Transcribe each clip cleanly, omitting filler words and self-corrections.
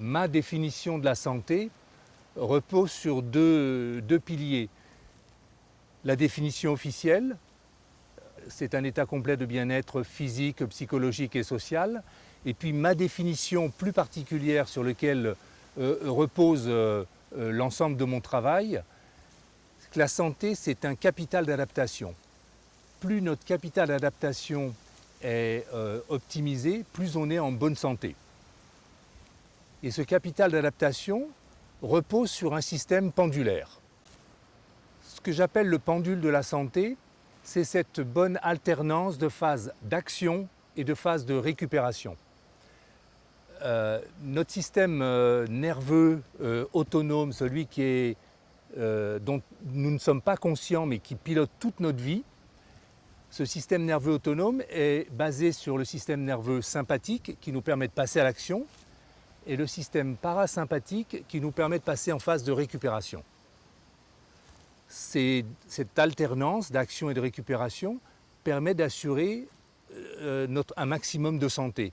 Ma définition de la santé repose sur deux piliers. La définition officielle, c'est un état complet de bien-être physique, psychologique et social. Et puis ma définition plus particulière sur laquelle repose l'ensemble de mon travail, c'est que la santé, c'est un capital d'adaptation. Plus notre capital d'adaptation est optimisé, plus on est en bonne santé. Et ce capital d'adaptation repose sur un système pendulaire. Ce que j'appelle le pendule de la santé, c'est cette bonne alternance de phases d'action et de phases de récupération. Notre système nerveux autonome, celui dont nous ne sommes pas conscients mais qui pilote toute notre vie, ce système nerveux autonome est basé sur le système nerveux sympathique qui nous permet de passer à l'action et le système parasympathique qui nous permet de passer en phase de récupération. Cette alternance d'action et de récupération permet d'assurer un maximum de santé.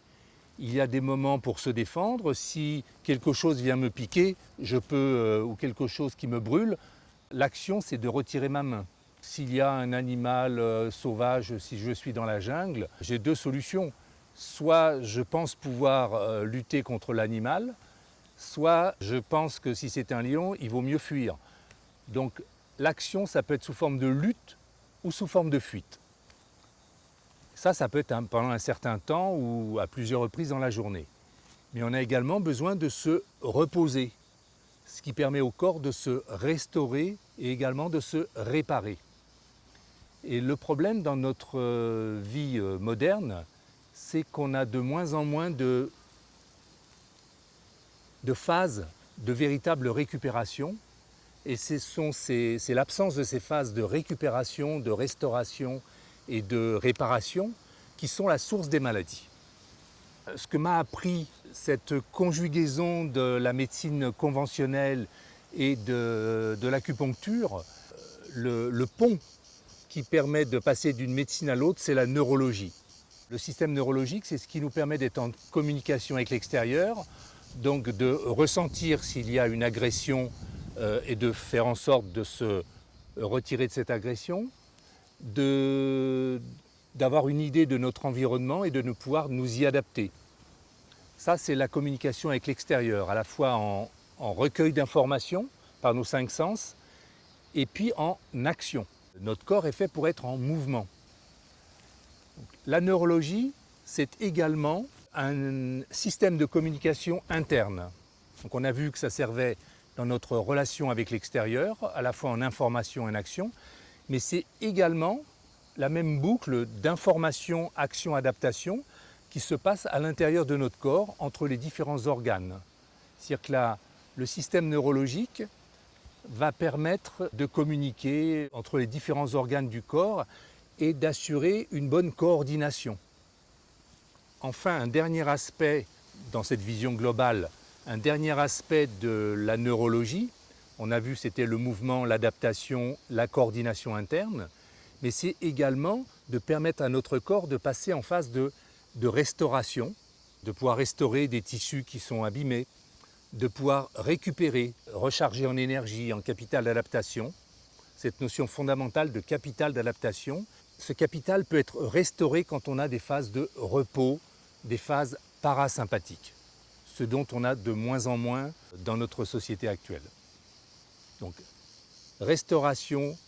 Il y a des moments pour se défendre. Si quelque chose vient me piquer, ou quelque chose qui me brûle, l'action c'est de retirer ma main. S'il y a un animal sauvage, si je suis dans la jungle, j'ai deux solutions. Soit je pense pouvoir lutter contre l'animal, soit je pense que si c'est un lion, il vaut mieux fuir. Donc l'action, ça peut être sous forme de lutte ou sous forme de fuite. Ça peut être pendant un certain temps ou à plusieurs reprises dans la journée. Mais on a également besoin de se reposer, ce qui permet au corps de se restaurer et également de se réparer. Et le problème dans notre vie moderne, c'est qu'on a de moins en moins de phases de véritable récupération. Et c'est l'absence de ces phases de récupération, de restauration et de réparation qui sont la source des maladies. Ce que m'a appris cette conjugaison de la médecine conventionnelle et de l'acupuncture, le pont qui permet de passer d'une médecine à l'autre, c'est la neurologie. Le système neurologique, c'est ce qui nous permet d'être en communication avec l'extérieur, donc de ressentir s'il y a une agression et de faire en sorte de se retirer de cette agression, d'avoir une idée de notre environnement et de pouvoir nous y adapter. Ça, c'est la communication avec l'extérieur, à la fois en recueil d'informations par nos 5 sens et puis en action. Notre corps est fait pour être en mouvement. La neurologie, c'est également un système de communication interne. Donc on a vu que ça servait dans notre relation avec l'extérieur, à la fois en information et en action, mais c'est également la même boucle d'information, action, adaptation qui se passe à l'intérieur de notre corps entre les différents organes. C'est-à-dire que le système neurologique va permettre de communiquer entre les différents organes du corps et d'assurer une bonne coordination. Enfin, un dernier aspect dans cette vision globale, un dernier aspect de la neurologie, on a vu c'était le mouvement, l'adaptation, la coordination interne, mais c'est également de permettre à notre corps de passer en phase de restauration, de pouvoir restaurer des tissus qui sont abîmés, de pouvoir récupérer, recharger en énergie, en capital d'adaptation, cette notion fondamentale de capital d'adaptation. Ce capital peut être restauré quand on a des phases de repos, des phases parasympathiques, ce dont on a de moins en moins dans notre société actuelle. Donc, restauration,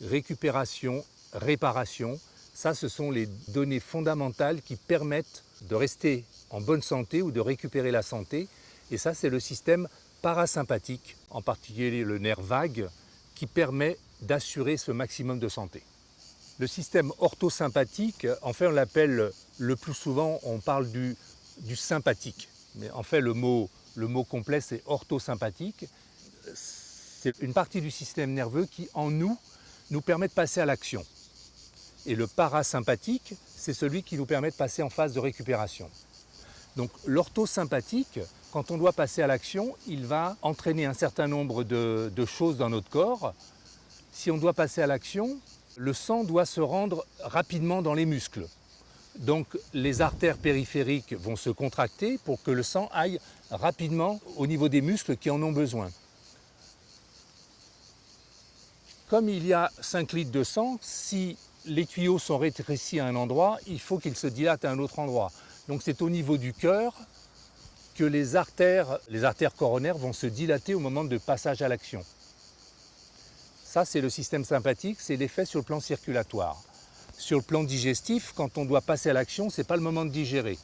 récupération, réparation, ça ce sont les données fondamentales qui permettent de rester en bonne santé ou de récupérer la santé. Et ça c'est le système parasympathique, en particulier le nerf vague, qui permet d'assurer ce maximum de santé. Le système orthosympathique, en fait on l'appelle le plus souvent, on parle du sympathique. Mais en fait le mot complet c'est orthosympathique. C'est une partie du système nerveux qui en nous permet de passer à l'action. Et le parasympathique, c'est celui qui nous permet de passer en phase de récupération. Donc l'orthosympathique, quand on doit passer à l'action, il va entraîner un certain nombre de choses dans notre corps. Si on doit passer à l'action, le sang doit se rendre rapidement dans les muscles. Donc les artères périphériques vont se contracter pour que le sang aille rapidement au niveau des muscles qui en ont besoin. Comme il y a 5 litres de sang, si les tuyaux sont rétrécis à un endroit, il faut qu'ils se dilatent à un autre endroit. Donc c'est au niveau du cœur que les artères coronaires vont se dilater au moment de passage à l'action. Ça, c'est le système sympathique, c'est l'effet sur le plan circulatoire. Sur le plan digestif, quand on doit passer à l'action, ce n'est pas le moment de digérer.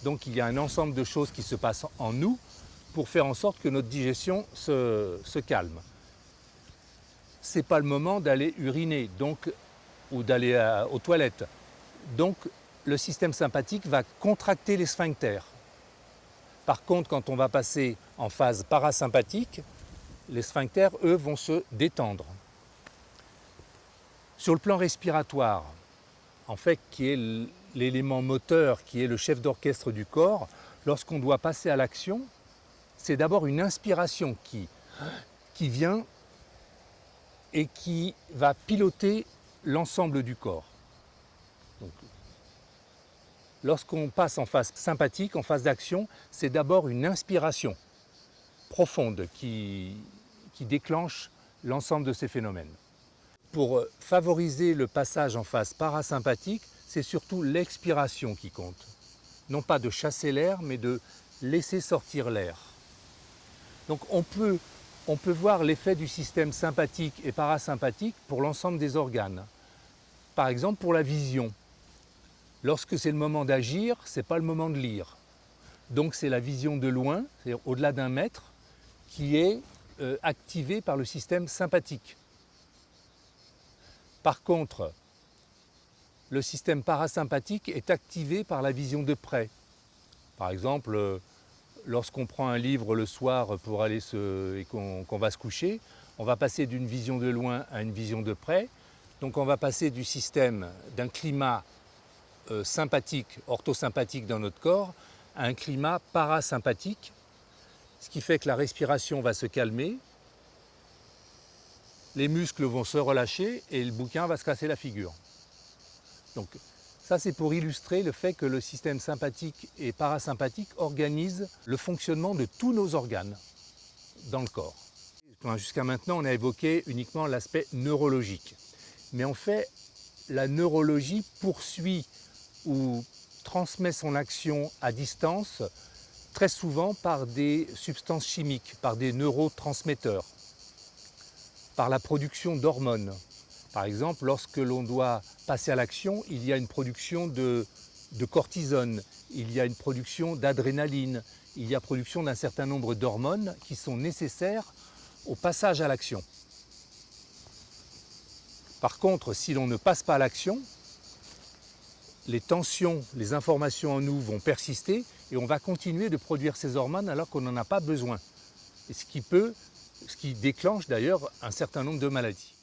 Donc il y a un ensemble de choses qui se passent en nous pour faire en sorte que notre digestion se calme. Ce n'est pas le moment d'aller uriner ou d'aller aux toilettes. Donc le système sympathique va contracter les sphincters. Par contre, quand on va passer en phase parasympathique, les sphincters, eux, vont se détendre. Sur le plan respiratoire, en fait, qui est l'élément moteur, qui est le chef d'orchestre du corps, lorsqu'on doit passer à l'action, c'est d'abord une inspiration qui vient et qui va piloter l'ensemble du corps. Lorsqu'on passe en phase sympathique, en phase d'action, c'est d'abord une inspiration profonde qui déclenche l'ensemble de ces phénomènes. Pour favoriser le passage en phase parasympathique, c'est surtout l'expiration qui compte. Non pas de chasser l'air, mais de laisser sortir l'air. Donc on peut voir l'effet du système sympathique et parasympathique pour l'ensemble des organes. Par exemple pour la vision. Lorsque c'est le moment d'agir, ce n'est pas le moment de lire. Donc c'est la vision de loin, c'est-à-dire au-delà d'un mètre, qui est activée par le système sympathique. Par contre, le système parasympathique est activé par la vision de près. Par exemple, lorsqu'on prend un livre le soir pour aller et qu'on va se coucher, on va passer d'une vision de loin à une vision de près. Donc on va passer du système d'un climat sympathique, orthosympathique dans notre corps, à un climat parasympathique, ce qui fait que la respiration va se calmer, les muscles vont se relâcher et le bouquin va se casser la figure. Donc ça, c'est pour illustrer le fait que le système sympathique et parasympathique organise le fonctionnement de tous nos organes dans le corps. Jusqu'à maintenant, on a évoqué uniquement l'aspect neurologique. Mais en fait, la neurologie poursuit ou transmet son action à distance très souvent par des substances chimiques, par des neurotransmetteurs, par la production d'hormones. Par exemple, lorsque l'on doit passer à l'action, il y a une production de cortisone, il y a une production d'adrénaline, il y a production d'un certain nombre d'hormones qui sont nécessaires au passage à l'action. Par contre, si l'on ne passe pas à l'action, les tensions, les informations en nous vont persister et on va continuer de produire ces hormones alors qu'on n'en a pas besoin. Et ce qui déclenche d'ailleurs un certain nombre de maladies.